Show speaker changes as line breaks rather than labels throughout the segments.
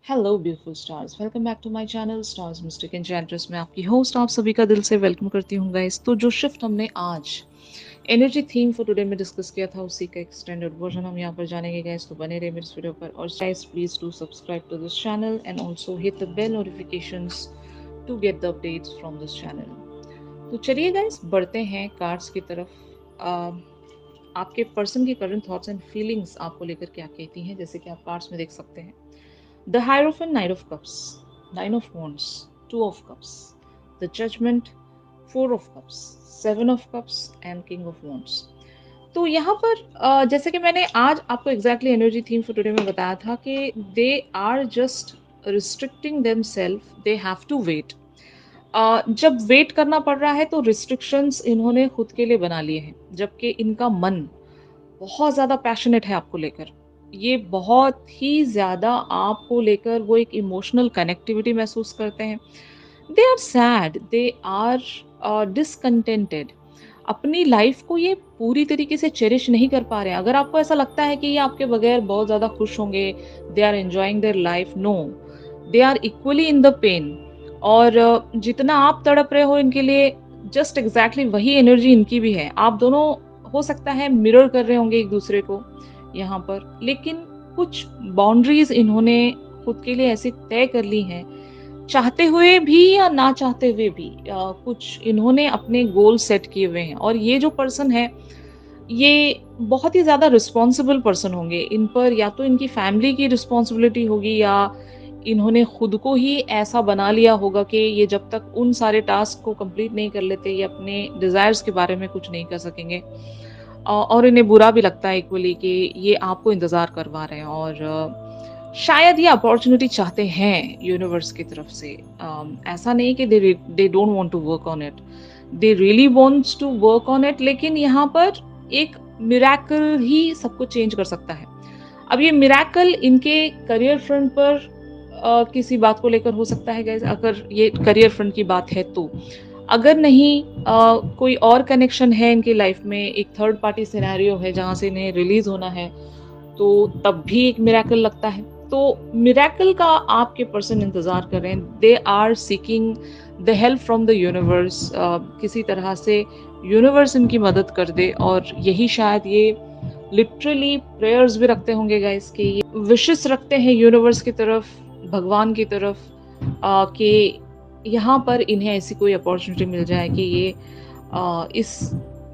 Hello beautiful stars, welcome back to my channel stars mystic enchantress. मैं आपकी host आप सभी का दिल से वेलकम करती हूँ गाइस। तो जो शिफ्ट हमने आज एनर्जी थीम फॉर टुडे में डिस्कस किया था, उसी का एक्सटेंडेड वर्जन हम यहाँ पर जानेंगे गाइस। तो बने रहे मेरे इस वीडियो पर, और guys please do subscribe to this channel and also hit the bell notifications to get the updates from this channel. तो चलिए गाइस बढ़ते हैं कार्ड्स की तरफ। आपके पर्सन की करंट थॉट्स एंड फीलिंग्स आपको लेकर क्या कहती हैं, जैसे कि आप कार्ड्स में देख सकते हैं। The Hierophant, Knight of Cups, Nine of Wands, Two of Cups, the Judgment, Four of Cups, Seven of Cups and King of Wands। तो यहाँ पर जैसे कि मैंने आज आपको exactly energy theme for today में बताया था कि they are just restricting them self, they have to wait. जब वेट करना पड़ रहा है तो रिस्ट्रिक्शंस इन्होंने खुद के लिए बना लिए हैं, जबकि इनका मन बहुत ज़्यादा पैशनेट है आपको लेकर। ये बहुत ही ज़्यादा आपको लेकर वो एक इमोशनल कनेक्टिविटी महसूस करते हैं। They are sad, they are discontented. अपनी लाइफ को ये पूरी तरीके से चेरिश नहीं कर पा रहे हैं। अगर आपको ऐसा लगता है कि ये आपके बगैर बहुत ज़्यादा खुश होंगे, they are enjoying their life, no, they are equally in the pain. और जितना आप तड़प रहे हो इनके लिए, जस्ट एग्जैक्टली वही एनर्जी इनकी भी है। आप दोनों हो सकता है मिरर कर रहे होंगे एक दूसरे को यहाँ पर, लेकिन कुछ बाउंड्रीज इन्होंने खुद के लिए ऐसी तय कर ली हैं, चाहते हुए भी या ना चाहते हुए भी। कुछ इन्होंने अपने गोल सेट किए हुए हैं, और ये जो पर्सन है ये बहुत ही ज़्यादा रिस्पॉन्सिबल पर्सन होंगे। इन पर या तो इनकी फैमिली की रिस्पॉन्सिबिलिटी होगी, या इन्होंने खुद को ही ऐसा बना लिया होगा कि ये जब तक उन सारे टास्क को कंप्लीट नहीं कर लेते, ये अपने डिज़ायर्स के बारे में कुछ नहीं कर सकेंगे। और इन्हें बुरा भी लगता है इक्वली कि ये आपको इंतज़ार करवा रहे हैं, और शायद ये अपॉर्चुनिटी चाहते हैं यूनिवर्स की तरफ से। ऐसा नहीं कि they don't want to work on it, they really wants to work on it. लेकिन यहाँ पर एक मिरेकल ही सब कुछ चेंज कर सकता है। अब ये मिरेकल इनके करियर फ्रंट पर किसी बात को लेकर हो सकता है गाइस, अगर ये करियर फ्रंट की बात है तो। अगर नहीं, कोई और कनेक्शन है इनकी लाइफ में, एक थर्ड पार्टी सिनेरियो है जहाँ से इन्हें रिलीज होना है, तो तब भी एक मिरेकल लगता है। तो मिरेकल का आपके पर्सन इंतजार कर रहे हैं। They are seeking the help from the universe. किसी तरह से यूनिवर्स इनकी मदद कर दे, और यही शायद ये लिटरली प्रेयर्स भी रखते होंगे गाइस, कि ये विशेस रखते हैं यूनिवर्स की तरफ, भगवान की तरफ, कि यहाँ पर इन्हें ऐसी कोई अपॉर्चुनिटी मिल जाए कि ये इस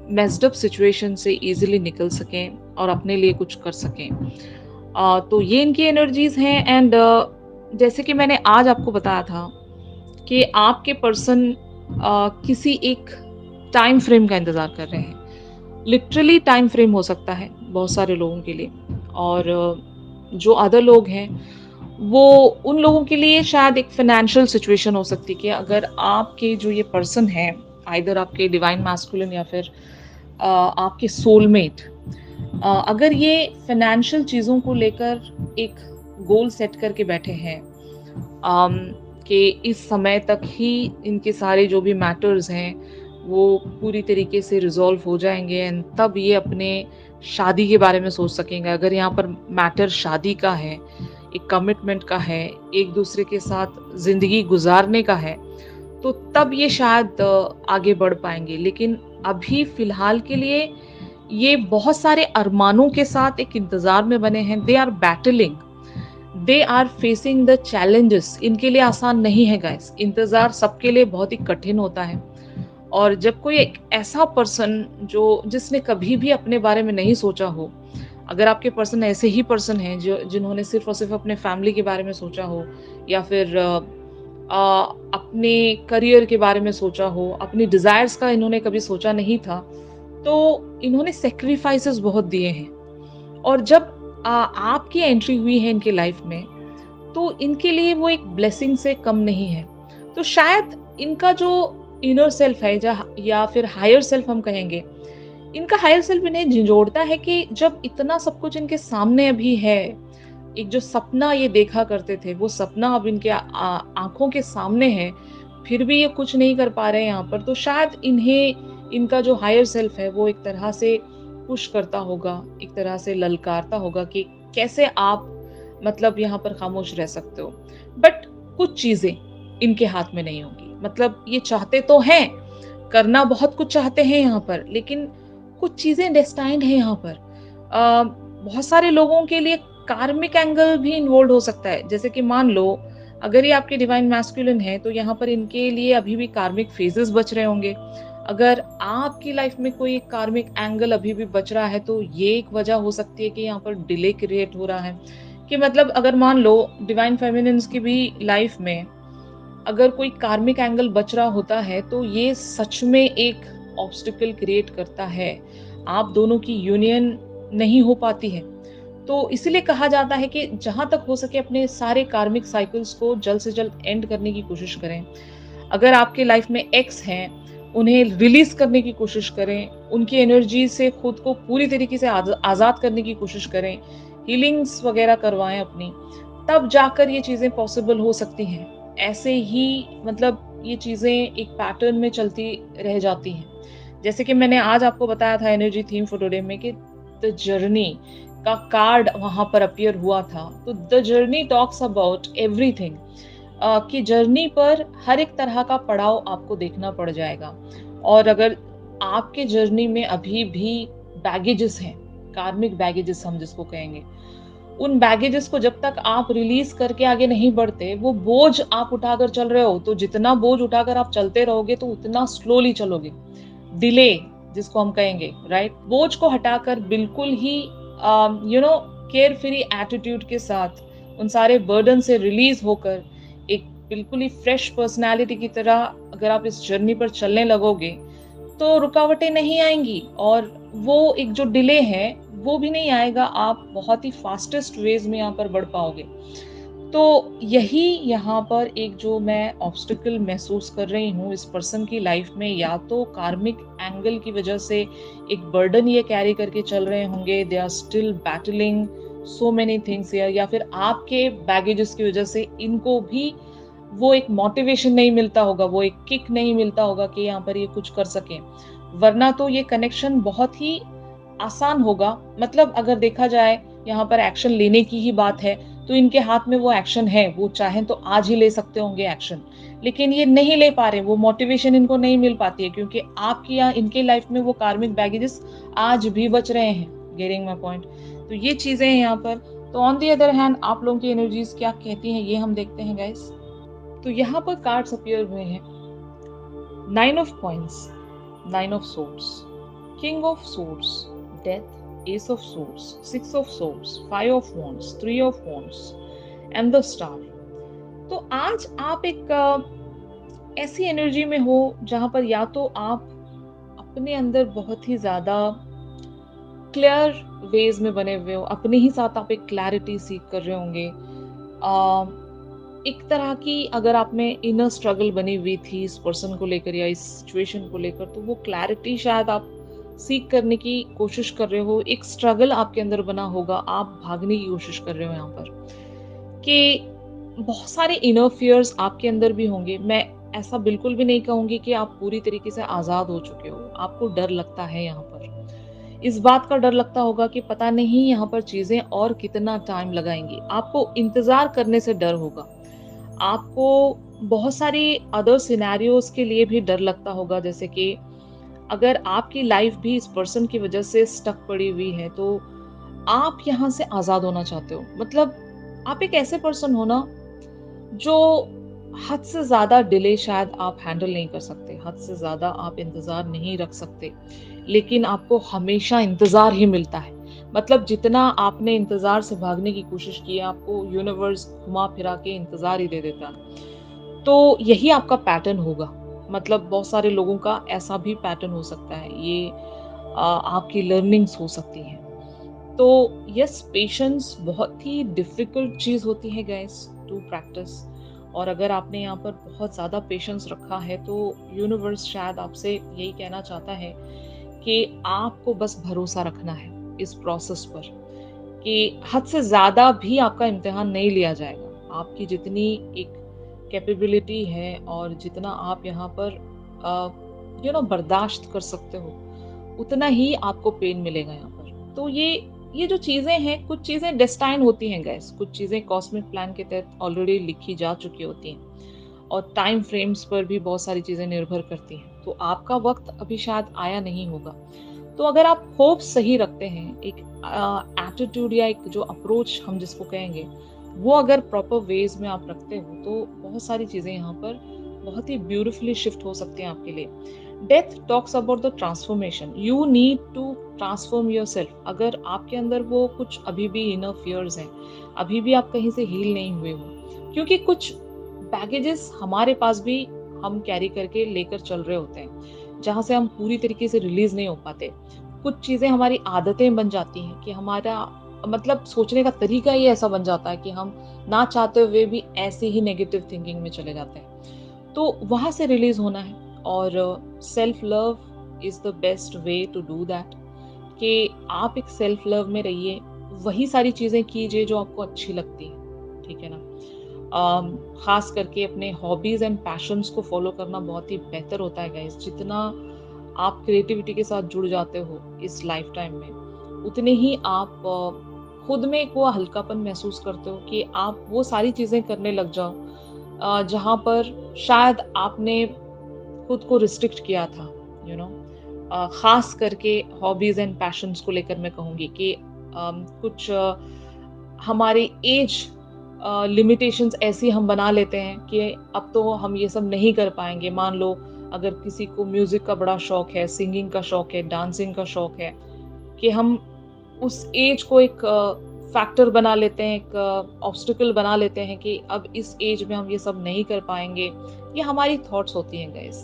मेस्ड अप सिचुएशन से इजीली निकल सकें और अपने लिए कुछ कर सकें। तो ये इनकी एनर्जीज हैं। एंड जैसे कि मैंने आज आपको बताया था कि आपके पर्सन किसी एक टाइम फ्रेम का इंतजार कर रहे हैं। लिटरली टाइम फ्रेम हो सकता है बहुत सारे लोगों के लिए, और जो अदर लोग हैं वो, उन लोगों के लिए शायद एक फाइनेंशियल सिचुएशन हो सकती है कि अगर आपके जो ये पर्सन है, आइदर आपके डिवाइन मैस्कुलिन या फिर आपके सोलमेट, अगर ये फाइनेंशियल चीज़ों को लेकर एक गोल सेट करके बैठे हैं, कि इस समय तक ही इनके सारे जो भी मैटर्स हैं वो पूरी तरीके से रिजॉल्व हो जाएंगे, एंड तब ये अपने शादी के बारे में सोच सकेंगे। अगर यहाँ पर मैटर शादी का है, एक कमिटमेंट का है, एक दूसरे के साथ जिंदगी गुजारने का है, तो तब ये शायद आगे बढ़ पाएंगे। लेकिन अभी फिलहाल के लिए ये बहुत सारे अरमानों के साथ एक इंतजार में बने हैं। They are battling, they are facing the challenges. इनके लिए आसान नहीं है गाइस। इंतजार सबके लिए बहुत ही कठिन होता है, और जब कोई एक ऐसा पर्सन जो जिसने कभी भी अपने बारे में नहीं सोचा हो, अगर आपके पर्सन ऐसे ही पर्सन हैं जो जिन्होंने सिर्फ और सिर्फ अपने फैमिली के बारे में सोचा हो, या फिर अपने करियर के बारे में सोचा हो, अपनी डिजायर्स का इन्होंने कभी सोचा नहीं था, तो इन्होंने सेक्रीफाइसेस बहुत दिए हैं। और जब आपकी एंट्री हुई है इनके लाइफ में, तो इनके लिए वो एक ब्लेसिंग से कम नहीं है। तो शायद इनका जो इनर सेल्फ है, या फिर हायर सेल्फ हम कहेंगे, इनका हायर सेल्फ इन्हें झंझोड़ता है कि जब इतना सब कुछ इनके सामने अभी है, एक जो सपना ये देखा करते थे वो सपना अब इनके आंखों के सामने है, फिर भी ये कुछ नहीं कर पा रहे हैं यहाँ पर। तो शायद इन्हें इनका जो हायर सेल्फ है वो एक तरह से पुश करता होगा, एक तरह से ललकारता होगा कि कैसे आप मतलब यहाँ पर खामोश रह सकते हो। बट कुछ चीजें इनके हाथ में नहीं होंगी। मतलब ये चाहते तो हैं, करना बहुत कुछ चाहते हैं यहाँ पर, लेकिन कुछ चीजें डेस्टाइन्ड है यहाँ पर। बहुत सारे लोगों के लिए कार्मिक एंगल भी इन्वॉल्व हो सकता है। जैसे कि मान लो, अगर ये आपके डिवाइन मैस्कुलिन है, तो यहाँ पर इनके लिए अभी भी कार्मिक फेजेस बच रहे होंगे। अगर आपकी लाइफ में कोई कार्मिक एंगल अभी भी बच रहा है, तो ये एक वजह हो सकती है कि यहाँ पर डिले क्रिएट हो रहा है। कि मतलब अगर मान लो डिवाइन फेमिनिन्स की भी लाइफ में अगर कोई कार्मिक एंगल बच रहा होता है, तो ये सच में एक ऑब्स्टिकल क्रिएट करता है। आप दोनों की यूनियन नहीं हो पाती है। तो इसीलिए कहा जाता है कि जहां तक हो सके अपने सारे कार्मिक साइकिल्स को जल्द से जल्द एंड करने की कोशिश करें। अगर आपके लाइफ में एक्स हैं, उन्हें रिलीज करने की कोशिश करें, उनकी एनर्जी से खुद को पूरी तरीके से आजाद करने की कोशिश करें, हीलिंग्स वगैरह करवाएं अपनी, तब जाकर ये चीजें पॉसिबल हो सकती हैं। ऐसे ही मतलब ये चीजें एक पैटर्न में चलती रह जाती हैं। जैसे कि मैंने आज आपको बताया था एनर्जी थीम फॉर टुडे में कि द जर्नी का कार्ड वहां पर अपीयर हुआ था। तो the journey talks about everything, कि जर्नी पर हर एक तरह का पड़ाव आपको देखना पड़ जाएगा। और अगर आपके जर्नी में अभी भी बैगेजेस हैं, कार्मिक बैगेजेस हम जिसको कहेंगे, उन बैगेजेस को जब तक आप रिलीज करके आगे नहीं बढ़ते, वो बोझ आप उठाकर चल रहे हो, तो जितना बोझ उठाकर आप चलते रहोगे तो उतना स्लोली चलोगे। डिले जिसको हम कहेंगे, राइट, बोझ को हटाकर बिल्कुल ही केयर फ्री एटीट्यूड के साथ उन सारे बर्डन से रिलीज होकर एक बिल्कुल ही फ्रेश पर्सनालिटी की तरह अगर आप इस जर्नी पर चलने लगोगे, तो रुकावटें नहीं आएंगी और वो एक जो डिले है वो भी नहीं आएगा। आप बहुत ही फास्टेस्ट वेज में यहाँ पर बढ़ पाओगे। तो यही यहाँ पर एक जो मैं ऑब्स्टिकल महसूस कर रही हूँ इस पर्सन की लाइफ में, या तो कार्मिक एंगल की वजह से एक बर्डन ये कैरी करके चल रहे होंगे, they are still battling so many things here, या फिर आपके बैगेजेस की वजह से इनको भी वो एक मोटिवेशन नहीं मिलता होगा, वो एक किक नहीं मिलता होगा कि यहाँ पर ये कुछ कर सके। वरना तो ये कनेक्शन बहुत ही आसान होगा। मतलब अगर देखा जाए यहाँ पर एक्शन लेने की ही बात है, तो इनके हाथ में वो एक्शन है, वो चाहें तो आज ही ले सकते होंगे एक्शन, लेकिन ये नहीं ले पा रहे, वो मोटिवेशन इनको नहीं मिल पाती है, क्योंकि आपकी या इनके लाइफ में वो कार्मिक बैगेजेस आज भी बच रहे हैं। Getting my point? तो ये चीजें हैं यहाँ पर। तो ऑन दी अदर हैंड आप लोगों की एनर्जीज क्या कहती हैं, ये हम देखते हैं गाइस। तो यहाँ पर कार्ड्स अपीयर हुए हैं, 9 of coins, 9 of swords, king of swords, death, S of swords, 6 of swords, 5 of wands, 3 of wands and the star. तो आज आप एक ऐसी एनर्जी में हो जहां पर या तो आप अपने अंदर बहुत ही ज्यादा क्लियर वेज में बने हुए हो, अपने ही साथ आप एक क्लैरिटी सीख कर रहे होंगे। एक तरह की अगर आप में इनर स्ट्रगल बनी हुई थी इस पर्सन को लेकर या इस सिचुएशन को लेकर, तो वो क्लैरिटी शायद आप सीख करने की कोशिश कर रहे हो। एक स्ट्रगल आपके अंदर बना होगा, आप भागने की कोशिश कर रहे हो यहाँ पर, कि बहुत सारे इनर फियर्स आपके अंदर भी होंगे। मैं ऐसा बिल्कुल भी नहीं कहूंगी कि आप पूरी तरीके से आजाद हो चुके हो। आपको डर लगता है यहाँ पर, इस बात का डर लगता होगा कि पता नहीं यहाँ पर चीजें और कितना टाइम लगाएंगी। आपको इंतजार करने से डर होगा। आपको बहुत सारी अदर सिनेरियोज के लिए भी डर लगता होगा, जैसे कि अगर आपकी लाइफ भी इस पर्सन की वजह से स्टक पड़ी हुई है, तो आप यहाँ से आजाद होना चाहते हो। मतलब आप एक ऐसे पर्सन हो ना जो हद से ज्यादा डिले शायद आप हैंडल नहीं कर सकते, हद से ज्यादा आप इंतजार नहीं रख सकते, लेकिन आपको हमेशा इंतजार ही मिलता है। मतलब जितना आपने इंतजार से भागने की कोशिश की है, आपको यूनिवर्स घुमा फिरा के इंतजार ही दे देता है। तो यही आपका पैटर्न होगा। मतलब बहुत सारे लोगों का ऐसा भी पैटर्न हो सकता है। ये आपकी लर्निंग्स हो सकती हैं। तो यस, पेशेंस बहुत ही डिफिकल्ट चीज होती है गाइस टू प्रैक्टिस। और अगर आपने यहाँ पर बहुत ज्यादा पेशेंस रखा है, तो यूनिवर्स शायद आपसे यही कहना चाहता है कि आपको बस भरोसा रखना है इस प्रोसेस पर, कि हद से ज्यादा भी आपका इम्तिहान नहीं लिया जाएगा। आपकी जितनी एक कैपेबिलिटी है और जितना आप यहाँ पर बर्दाश्त कर सकते हो, उतना ही आपको पेन मिलेगा यहाँ पर। तो ये ये जो चीज़ें हैं, कुछ चीज़ें डेस्टाइन होती हैं गाइस, कुछ चीज़ें कॉस्मिक प्लान के तहत ऑलरेडी लिखी जा चुकी होती हैं और टाइम फ्रेम्स पर भी बहुत सारी चीज़ें निर्भर करती हैं। तो आपका वक़्त अभी शायद आया नहीं होगा। तो अगर आप होप सही रखते हैं, एक एटीट्यूड या एक जो अप्रोच हम जिसको कहेंगे, वो अगर प्रॉपर वेज़ में आप रखते हो, तो बहुत सारी चीज़ें यहाँ पर बहुत ही ब्यूटीफुली शिफ्ट हो सकती हैं आपके लिए। Death talks about the transformation. You need to transform yourself. अगर आपके अंदर वो कुछ अभी भी इनर फियर्स हैं, अभी भी आप कहीं से हील नहीं हुए हो, क्योंकि कुछ बैगेजेस हमारे पास भी हम कैरी करके लेकर चल रहे होते हैं, जहाँ से हम पूरी तरीके से रिलीज नहीं हो पाते। कुछ चीज़ें हमारी आदतें बन जाती हैं कि हमारा मतलब सोचने का तरीका ही ऐसा बन जाता है कि हम ना चाहते हुए भी ऐसे ही नेगेटिव थिंकिंग में चले जाते हैं। तो वहाँ से रिलीज होना है और self love is the best way to do that, कि आप एक सेल्फ लव में रहिए, वही सारी चीज़ें कीजिए जो आपको अच्छी लगती हैं, ठीक है ना? खास करके अपने हॉबीज एंड पैशंस को फॉलो करना बहुत ही बेहतर होता है गाइस। जितना आप क्रिएटिविटी के साथ जुड़ जाते हो इस लाइफ टाइम में, उतने ही आप खुद में एक वो हल्कापन महसूस करते हो कि आप वो सारी चीजें करने लग जाओ जहां पर शायद आपने खुद को रिस्ट्रिक्ट किया था, यू नो। खास करके हॉबीज एंड पैशंस को लेकर मैं कहूंगी कि कुछ हमारी एज लिमिटेशंस ऐसी हम बना लेते हैं कि अब तो हम ये सब नहीं कर पाएंगे। मान लो अगर किसी को म्यूजिक का बड़ा शौक है, सिंगिंग का शौक है, डांसिंग का शौक है, कि हम उस एज को एक फैक्टर बना लेते हैं, एक ऑब्स्टिकल बना लेते हैं कि अब इस एज में हम ये सब नहीं कर पाएंगे। ये हमारी थॉट्स होती हैं गाइस।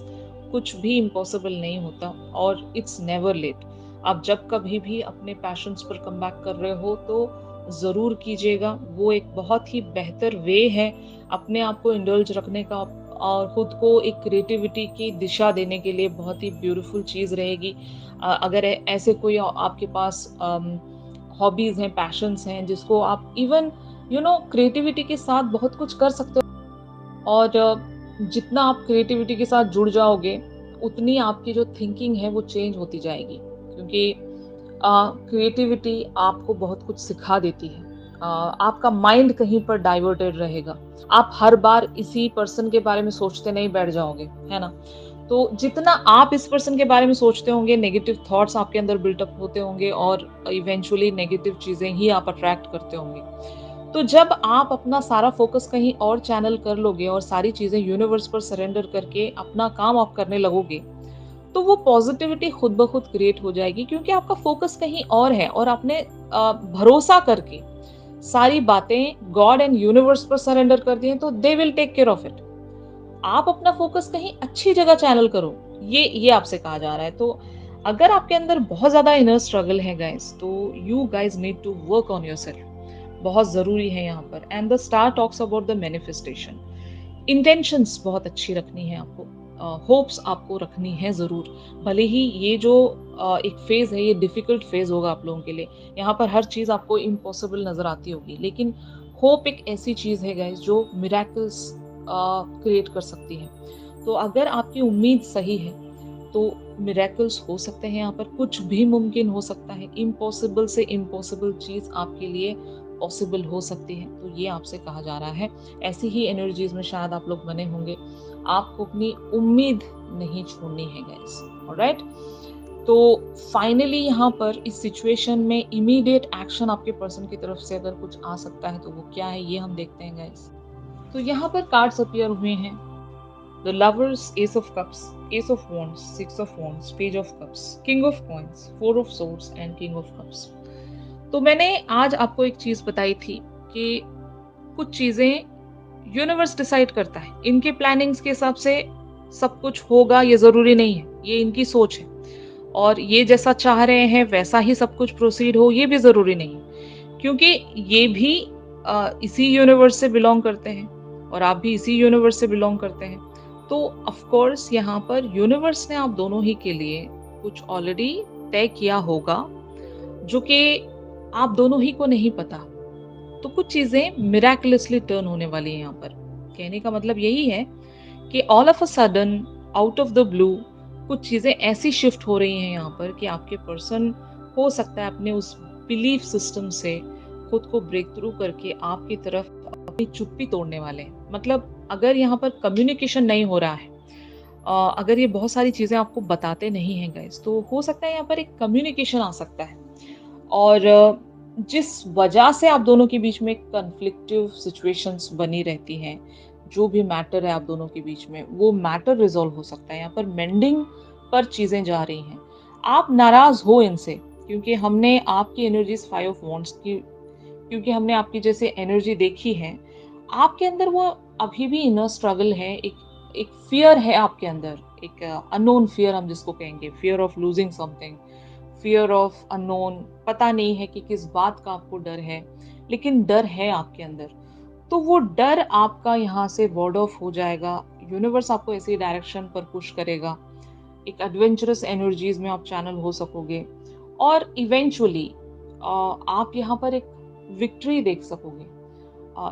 कुछ भी इम्पॉसिबल नहीं होता और इट्स नेवर लेट। आप जब कभी भी अपने पैशंस पर कम बैक कर रहे हो तो ज़रूर कीजिएगा। वो एक बहुत ही बेहतर वे है अपने आप को इंडल्ज रखने का और खुद को एक क्रिएटिविटी की दिशा देने के लिए बहुत ही ब्यूटीफुल चीज़ रहेगी। अगर ऐसे कोई आपके पास हॉबीज हैं, पैशंस हैं, जिसको आप इवन क्रिएटिविटी के साथ बहुत कुछ कर सकते हो। और जितना आप क्रिएटिविटी के साथ जुड़ जाओगे, उतनी आपकी जो थिंकिंग है वो चेंज होती जाएगी, क्योंकि क्रिएटिविटी आपको बहुत कुछ सिखा देती है। आपका माइंड कहीं पर डाइवर्टेड रहेगा। आप हर बार इसी पर्सन के बारे में सोचते नहीं बैठ जाओगे, है ना? तो जितना आप इस पर्सन के बारे में सोचते होंगे, नेगेटिव थॉट्स आपके अंदर बिल्टअप होते होंगे और इवेंचुअली नेगेटिव चीजें ही आप अट्रैक्ट करते होंगे। तो जब आप अपना सारा फोकस कहीं और चैनल कर लोगे और सारी चीजें यूनिवर्स पर सरेंडर करके अपना काम आप करने लगोगे, तो वो पॉजिटिविटी खुद ब खुद क्रिएट हो जाएगी, क्योंकि आपका फोकस कहीं और है और आपने भरोसा करके सारी बातें गॉड एंड यूनिवर्स पर सरेंडर कर दी हैं, तो they will take care of it. आप अपना फोकस कहीं अच्छी जगह चैनल करो, ये आपसे कहा जा रहा है। तो अगर आपके अंदर बहुत ज्यादा इनर स्ट्रगल है गाइस, तो you guys need to work on yourself, बहुत जरूरी है यहाँ पर। And the star talks about the manifestation. Intentions बहुत अच्छी रखनी है आपको, होप्स आपको रखनी है जरूर। भले ही ये जो एक फेज है, ये डिफिकल्ट फेज होगा आप लोगों के लिए। यहाँ पर हर चीज आपको इम्पॉसिबल नजर आती होगी, लेकिन होप एक ऐसी चीज है गाइस जो मिरेकल्स क्रिएट कर सकती है। तो अगर आपकी उम्मीद सही है तो मिरेकल्स हो सकते हैं। यहाँ पर कुछ भी मुमकिन हो सकता है। इम्पॉसिबल से इम्पॉसिबल चीज आपके लिए पॉसिबल हो सकती है। तो ये आपसे कहा जा रहा है। ऐसी ही एनर्जीज में शायद आप लोग बने होंगे। आपको अपनी उम्मीद नहीं छोड़नी है गाइस, ऑलराइट? तो फाइनली यहाँ पर इस सिचुएशन में इमीडिएट एक्शन आपके पर्सन की तरफ से अगर कुछ आ सकता है तो वो क्या है, ये हम देखते हैं गाइस। तो यहाँ पर कार्ड्स अपीयर हुए हैं। The lovers, S of cups, S of wands, six of wands, page of cups, king of coins, four of swords and king of cups. तो मैंने आज आपको एक चीज बताई थी कि कुछ चीजें यूनिवर्स डिसाइड करता है। इनके प्लानिंग्स के हिसाब से सब कुछ होगा ये जरूरी नहीं है, ये इनकी सोच है। और ये जैसा चाह रहे हैं वैसा ही सब कुछ प्रोसीड हो, ये भी जरूरी नहीं है, क्योंकि ये भी इसी यूनिवर्स से बिलोंग करते हैं और आप भी इसी यूनिवर्स से बिलोंग करते हैं। तो ऑफ कोर्स यहाँ पर यूनिवर्स ने आप दोनों ही के लिए कुछ ऑलरेडी तय किया होगा, जो कि आप दोनों ही को नहीं पता। तो कुछ चीजें मिराकुलसली टर्न होने वाली है यहाँ पर। कहने का मतलब यही है कि all of a sudden, out of the blue, कुछ चीजें ऐसी शिफ्ट हो रही हैं यहाँ पर कि आपके पर्सन हो सकता है अपने उस बिलीफ सिस्टम से खुद को ब्रेक थ्रू करके आपकी तरफ अपनी चुप्पी तोड़ने वाले हैं। मतलब अगर यहाँ पर कम्युनिकेशन नहीं हो रहा है, अगर ये बहुत सारी चीज़ें आपको बताते नहीं हैं गाइस, तो हो सकता है यहाँ पर एक कम्युनिकेशन आ सकता है। और जिस वजह से आप दोनों के बीच में कॉन्फ्लिक्टिव सिचुएशंस बनी रहती हैं, जो भी मैटर है आप दोनों के बीच में, वो मैटर रिजॉल्व हो सकता है। यहाँ पर मेंडिंग पर चीज़ें जा रही हैं। आप नाराज़ हो इनसे, क्योंकि हमने आपकी एनर्जीज़ 5 ऑफ वांड्स की, क्योंकि हमने आपकी जैसे एनर्जी देखी है, आपके अंदर वो अभी भी इनर स्ट्रगल है, एक फ़ियर है आपके अंदर, एक अननोन फ़ियर हम जिसको कहेंगे, fear of losing something, fear of unknown. पता नहीं है कि किस बात का आपको डर है, लेकिन डर है आपके अंदर। तो वो डर आपका यहाँ से वार्ड ऑफ हो जाएगा। यूनिवर्स आपको ऐसी डायरेक्शन पर पुश करेगा, एक एडवेंचरस एनर्जीज में आप चैनल हो सकोगे, और इवेंचुअली आप यहाँ पर एक विक्ट्री देख सकोगे,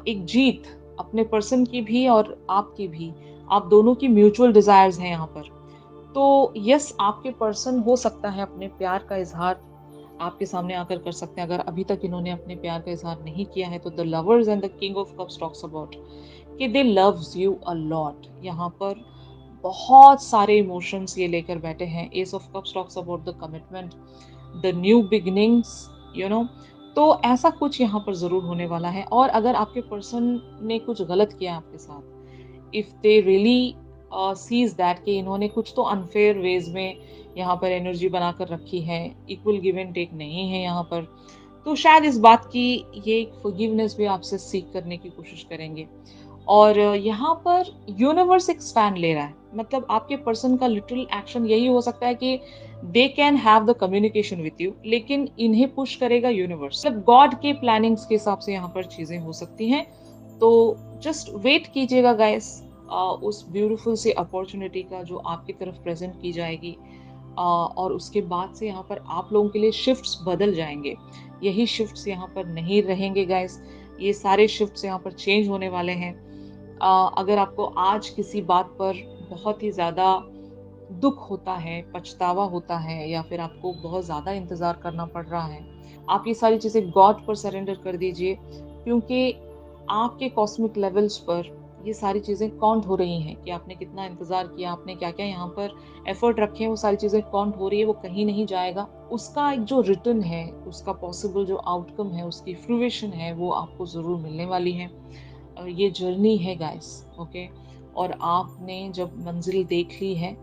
एक जीत अपने पर्सन की भी और आपकी भी। आप दोनों की म्यूचुअल डिजायर्स हैं यहाँ पर। तो यस, आपके पर्सन हो सकता है अपने प्यार का इजहार आपके सामने आकर कर सकते हैं। अगर अभी तक इन्होंने अपने प्यार का इजहार नहीं किया है, तो the lovers and the king of cups talks about कि दे लव्स यू अ लॉट। यहाँ पर बहुत सारे इमोशंस ये लेकर बैठे हैं। S of cups talks about the commitment, the new beginnings, you know. तो ऐसा कुछ यहाँ पर जरूर होने वाला है। और अगर आपके पर्सन ने कुछ गलत किया है आपके साथ, if they really sees that कि इन्होंने कुछ तो अनफेयर वेज में यहाँ पर एनर्जी बनाकर रखी है, इक्वल गिव एंड टेक नहीं है यहाँ पर, तो शायद इस बात की ये फॉरगिवनेस भी आपसे सीख करने की कोशिश करेंगे। और यहाँ पर यूनिवर्स एक स्टैंड ले रहा है। मतलब आपके पर्सन का लिटरल एक्शन यही हो सकता है कि they can have the communication with you, लेकिन इन्हें पुश करेगा यूनिवर्स। मतलब गॉड के प्लानिंग्स के हिसाब से यहाँ पर चीजें हो सकती हैं। तो जस्ट वेट कीजिएगा गाइस, उस ब्यूटीफुल सी अपॉर्चुनिटी का जो आपकी तरफ प्रेजेंट की जाएगी। और उसके बाद से यहाँ पर आप लोगों के लिए शिफ्ट्स बदल जाएंगे। यही शिफ्ट्स यहाँ पर नहीं रहेंगे गाइस, ये सारे शिफ्ट्स यहाँ पर चेंज होने वाले हैं। अगर आपको आज किसी बात पर बहुत ही ज़्यादा दुख होता है, पछतावा होता है, या फिर आपको बहुत ज़्यादा इंतज़ार करना पड़ रहा है, आप ये सारी चीज़ें गॉड पर सरेंडर कर दीजिए, क्योंकि आपके कॉस्मिक लेवल्स पर ये सारी चीज़ें काउंट हो रही हैं कि आपने कितना इंतज़ार किया, आपने क्या-क्या यहाँ पर एफर्ट रखे हैं, वो सारी चीज़ें काउंट हो रही है, वो कहीं नहीं जाएगा। उसका एक जो रिटर्न है, उसका पॉसिबल जो आउटकम है, उसकी फ्रूएशन है, वो आपको ज़रूर मिलने वाली है। ये जर्नी है गाइस, ओके। और आपने जब मंजिल देख ली है,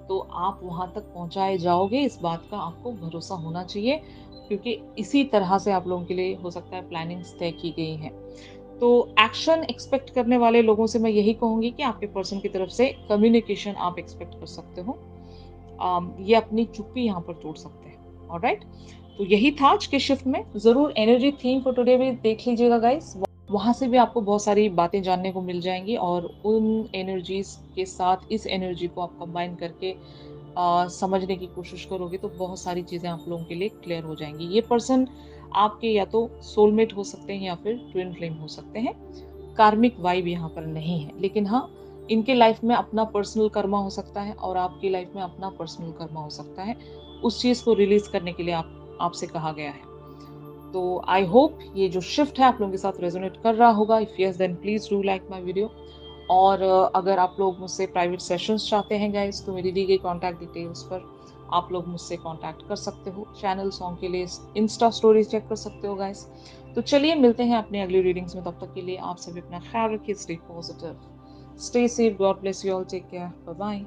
तो आप वहाँ तक पहुँचाए जाओगे, इस बात का आपको भरोसा होना चाहिए, क्योंकि इसी तरह से आप लोगों के लिए हो सकता है प्लानिंग्स तय की गई हैं। तो एक्शन एक्सपेक्ट करने वाले लोगों से मैं यही कहूँगी कि आपके पर्सन की तरफ से कम्युनिकेशन आप एक्सपेक्ट कर सकते हो। ये अपनी चुप्पी यहाँ पर तोड़ सकते हैं। ऑलराइट, तो यही था आज के शिफ्ट में। जरूर एनर्जी थीम फॉर टुडे भी देख लीजिएगा गाइस, वहां से भी आपको बहुत सारी बातें जानने को मिल जाएंगी, और उन एनर्जीज के साथ इस एनर्जी को आप कंबाइन करके समझने की कोशिश करोगे, तो बहुत सारी चीजें आप लोगों के लिए क्लियर हो जाएंगी। ये पर्सन आपके या तो सोलमेट हो सकते हैं या फिर ट्विन फ्लेम हो सकते हैं। कार्मिक वाइब यहाँ पर नहीं है, लेकिन हाँ, इनके लाइफ में अपना पर्सनल कर्मा हो सकता है और आपकी लाइफ में अपना पर्सनल कर्मा हो सकता है। उस चीज को रिलीज करने के लिए आपसे कहा गया है। तो आई होप ये जो शिफ्ट है आप लोगों के साथ रेजोनेट कर रहा होगा। If yes then please do like my video. और अगर आप लोग मुझसे प्राइवेट सेशंस चाहते हैं गाइस, तो मेरी दी गई कॉन्टैक्ट डिटेल्स पर आप लोग मुझसे कॉन्टैक्ट कर सकते हो। चैनल सॉन्ग के लिए इंस्टा स्टोरीज चेक कर सकते हो गाइस। तो चलिए मिलते हैं अपने अगली रीडिंग्स में। तब तक के लिए आप सभी अपना ख्याल रखिए, stay positive, stay safe, God bless you all, take care, bye bye.